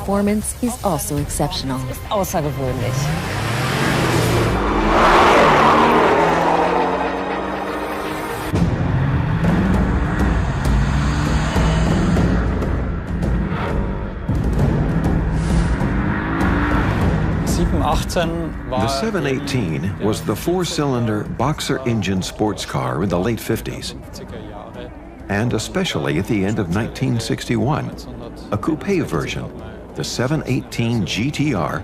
performance is also exceptional. Außergewöhnlich. The 718 was the four-cylinder boxer engine sports car in the late 50s, and especially at the end of 1961, a coupe version, the 718 GTR,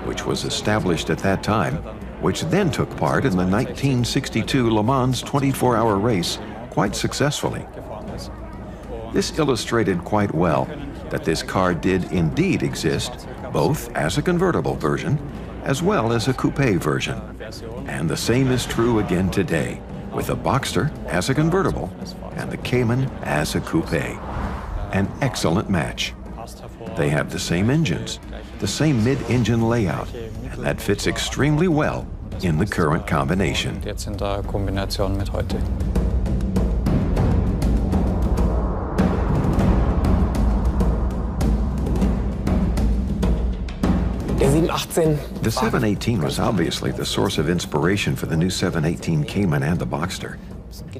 which was established at that time, which then took part in the 1962 Le Mans 24-hour race quite successfully. This illustrated quite well that this car did indeed exist, both as a convertible version as well as a coupe version. And the same is true again today, with the Boxster as a convertible and the Cayman as a coupe. An excellent match. They have the same engines, the same mid-engine layout, and that fits extremely well in the current combination. The 718 was obviously the source of inspiration for the new 718 Cayman and the Boxster.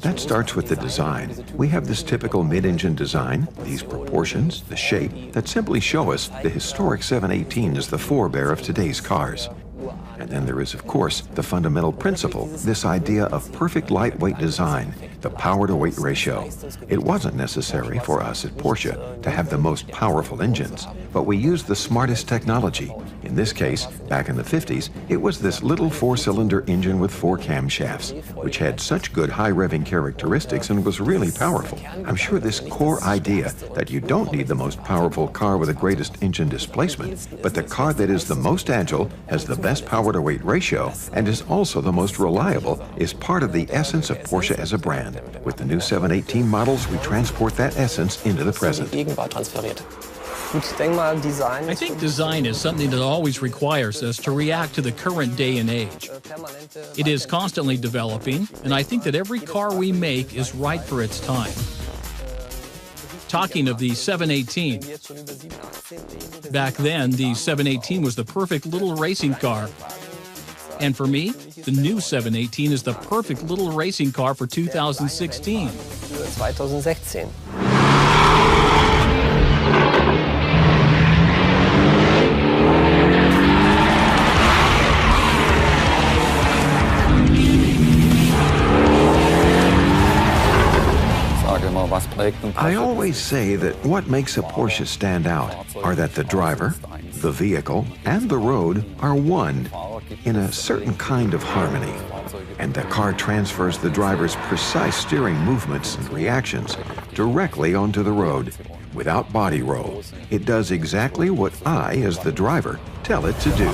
That starts with the design. We have this typical mid-engine design, these proportions, the shape, that simply show us the historic 718 is the forebear of today's cars. And then there is, of course, the fundamental principle, this idea of perfect lightweight design, the power-to-weight ratio. It wasn't necessary for us at Porsche to have the most powerful engines, but we used the smartest technology. In this case, back in the 50s, it was this little four-cylinder engine with 4 camshafts, which had such good high-revving characteristics and was really powerful. I'm sure this core idea that you don't need the most powerful car with the greatest engine displacement, but the car that is the most agile, has the best power-to-weight ratio, and is also the most reliable, is part of the essence of Porsche as a brand. With the new 718 models, we transport that essence into the present. I think design is something that always requires us to react to the current day and age. It is constantly developing, and I think that every car we make is right for its time. Talking of the 718, back then the 718 was the perfect little racing car. And for me, the new 718 is the perfect little racing car for 2016. I always say that what makes a Porsche stand out are that the driver, the vehicle, and the road are one in a certain kind of harmony. And the car transfers the driver's precise steering movements and reactions directly onto the road, without body roll. It does exactly what I, as the driver, tell it to do.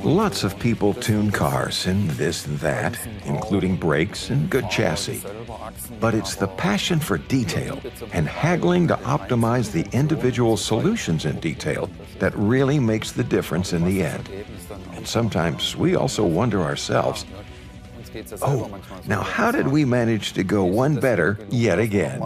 Lots of people tune cars and this and that, including brakes and good chassis. But it's the passion for detail and haggling to optimize the individual solutions in detail that really makes the difference in the end. And sometimes we also wonder ourselves, oh, now how did we manage to go one better yet again?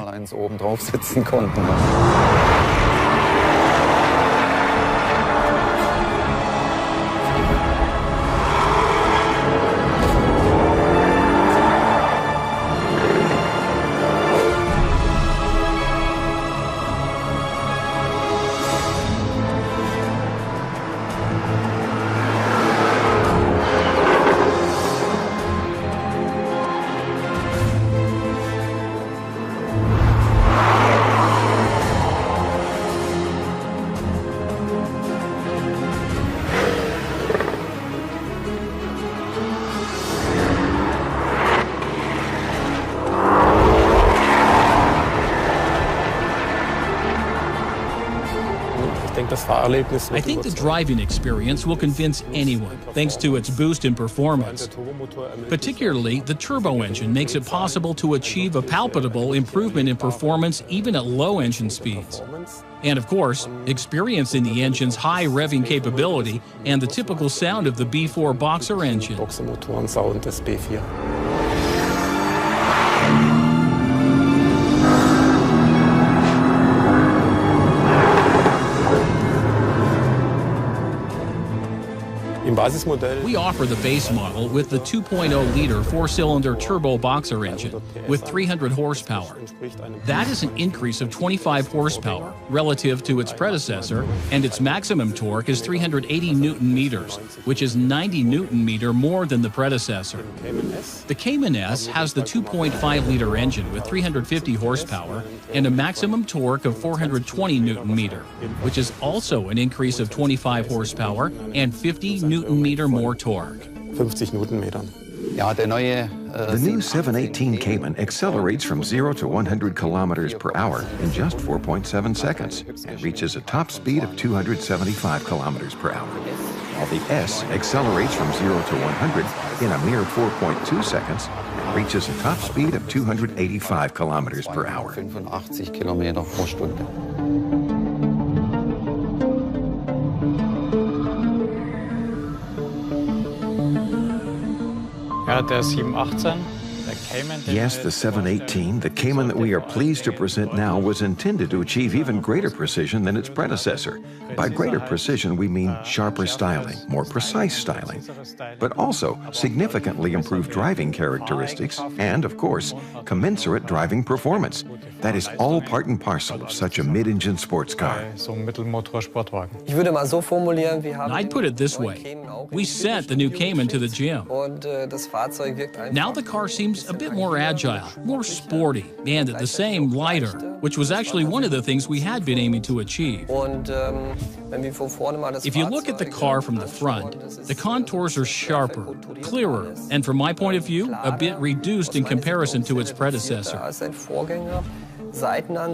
I think the driving experience will convince anyone, thanks to its boost in performance. Particularly, the turbo engine makes it possible to achieve a palpable improvement in performance even at low engine speeds. And of course, experience in the engine's high revving capability and the typical sound of the B4 Boxer engine. We offer the base model with the 2.0-liter four-cylinder turbo boxer engine with 300 horsepower. That is an increase of 25 horsepower relative to its predecessor, and its maximum torque is 380 newton-meters, which is 90 newton-meter more than the predecessor. The Cayman S has the 2.5-liter engine with 350 horsepower and a maximum torque of 420 newton-meter, which is also an increase of 25 horsepower and 50 newton-meter more torque. 50 Newtonmetern. The new 718 Cayman accelerates from 0 to 100 kilometers per hour in just 4.7 seconds and reaches a top speed of 275 kilometers per hour, while the S accelerates from 0 to 100 in a mere 4.2 seconds and reaches a top speed of 285 kilometers per hour. 85 Kilometer pro Stunde. Ja, der 718, der Cayman. Yes, the 718, the Cayman that we are pleased to present now, was intended to achieve even greater precision than its predecessor. By greater precision, we mean sharper styling, more precise styling, but also significantly improved driving characteristics and, of course, commensurate driving performance. That is all part and parcel of such a mid-engine sports car. So ein Mittelmotor-Sportwagen. I'd put it this way. We sent the new Cayman to the gym. Now the car seems a bit more agile, more sporty, and at the same lighter, which was actually one of the things we had been aiming to achieve. If you look at the car from the front, the contours are sharper, clearer, and from my point of view, a bit reduced in comparison to its predecessor.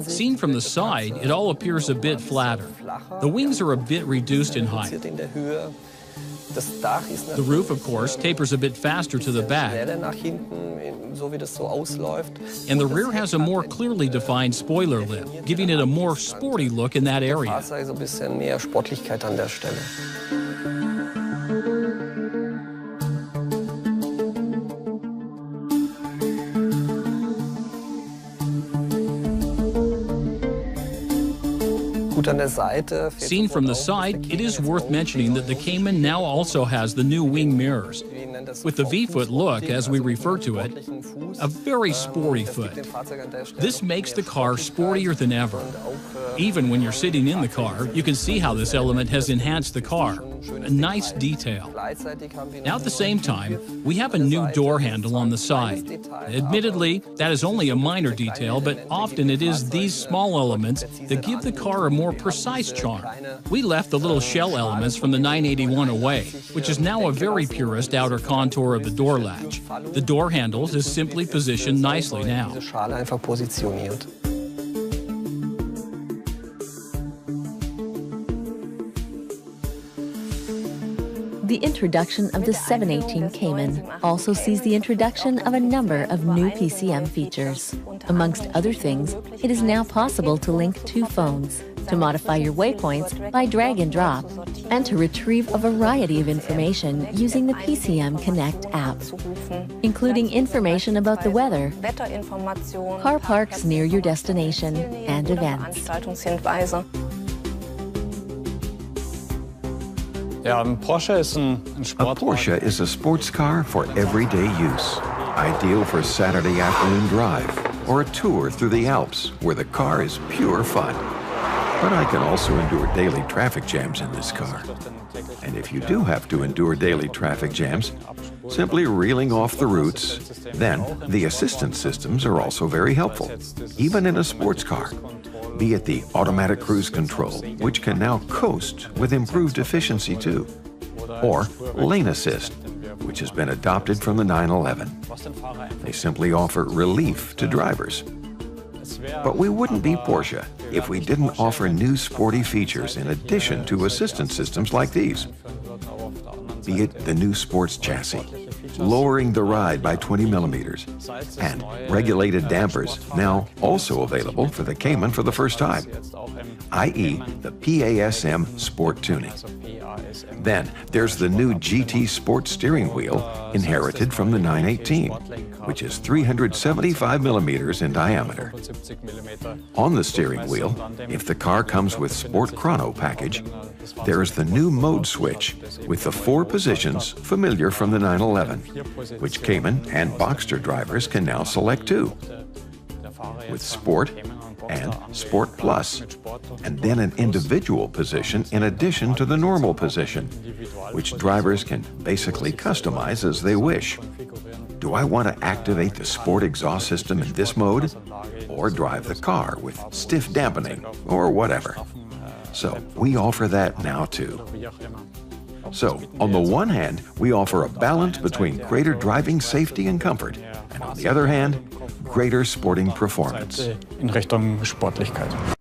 Seen from the side, it all appears a bit flatter. The wings are a bit reduced in height. The roof, of course, tapers a bit faster to the back, and the rear has a more clearly defined spoiler lip, giving it a more sporty look in that area. Seen from the side, it is worth mentioning that the Cayman now also has the new wing mirrors. With the V-foot look, as we refer to it, a very sporty foot. This makes the car sportier than ever. Even when you're sitting in the car, you can see how this element has enhanced the car. A nice detail. Now at the same time, we have a new door handle on the side. Admittedly, that is only a minor detail, but often it is these small elements that give the car a more precise charm. We left the little shell elements from the 981 away, which is now a very purist outer contour of the door latch. The door handle is simply positioned nicely now. The introduction of the 718 Cayman also sees the introduction of a number of new PCM features. Amongst other things, it is now possible to link two phones, to modify your waypoints by drag and drop, and to retrieve a variety of information using the PCM Connect app, including information about the weather, car parks near your destination, and events. Ja, ein Porsche ist ein A Sportwagen. Porsche is a sports car for everyday use, ideal for Saturday afternoon drive or a tour through the Alps where the car is pure fun. But I can also endure daily traffic jams in this car. And if you do have to endure daily traffic jams, simply reeling off the routes, then the assistance systems are also very helpful, even in a sports car. Be it the automatic cruise control, which can now coast with improved efficiency too, or lane assist, which has been adopted from the 911. They simply offer relief to drivers. But we wouldn't be Porsche if we didn't offer new sporty features in addition to assistance systems like these. Be it the new sports chassis, lowering the ride by 20 millimeters, and regulated dampers, now also available for the Cayman for the first time. i.e. the PASM Sport tuning. Then there's the new GT Sport steering wheel inherited from the 918, which is 375 millimeters in diameter. On the steering wheel, if the car comes with Sport Chrono package, there is the new mode switch with the 4 positions familiar from the 911, which Cayman and Boxster drivers can now select too, with Sport and Sport Plus, and then an individual position in addition to the normal position, which drivers can basically customize as they wish. Do I want to activate the Sport exhaust system in this mode, or drive the car with stiff dampening, or whatever? So we offer that now too. So, on the one hand, we offer a balance between greater driving safety and comfort, and on the other hand, greater sporting performance. In Richtung Sportlichkeit.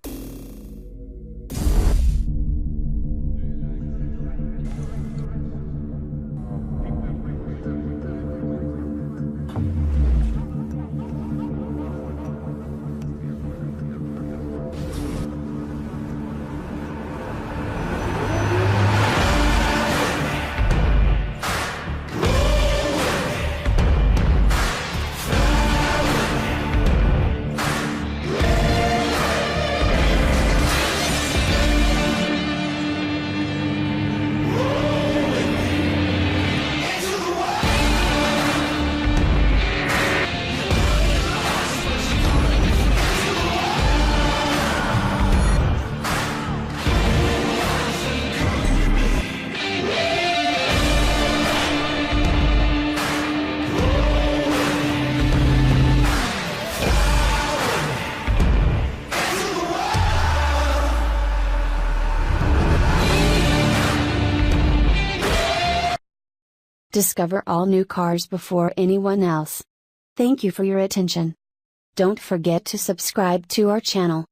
Discover all new cars before anyone else. Thank you for your attention. Don't forget to subscribe to our channel.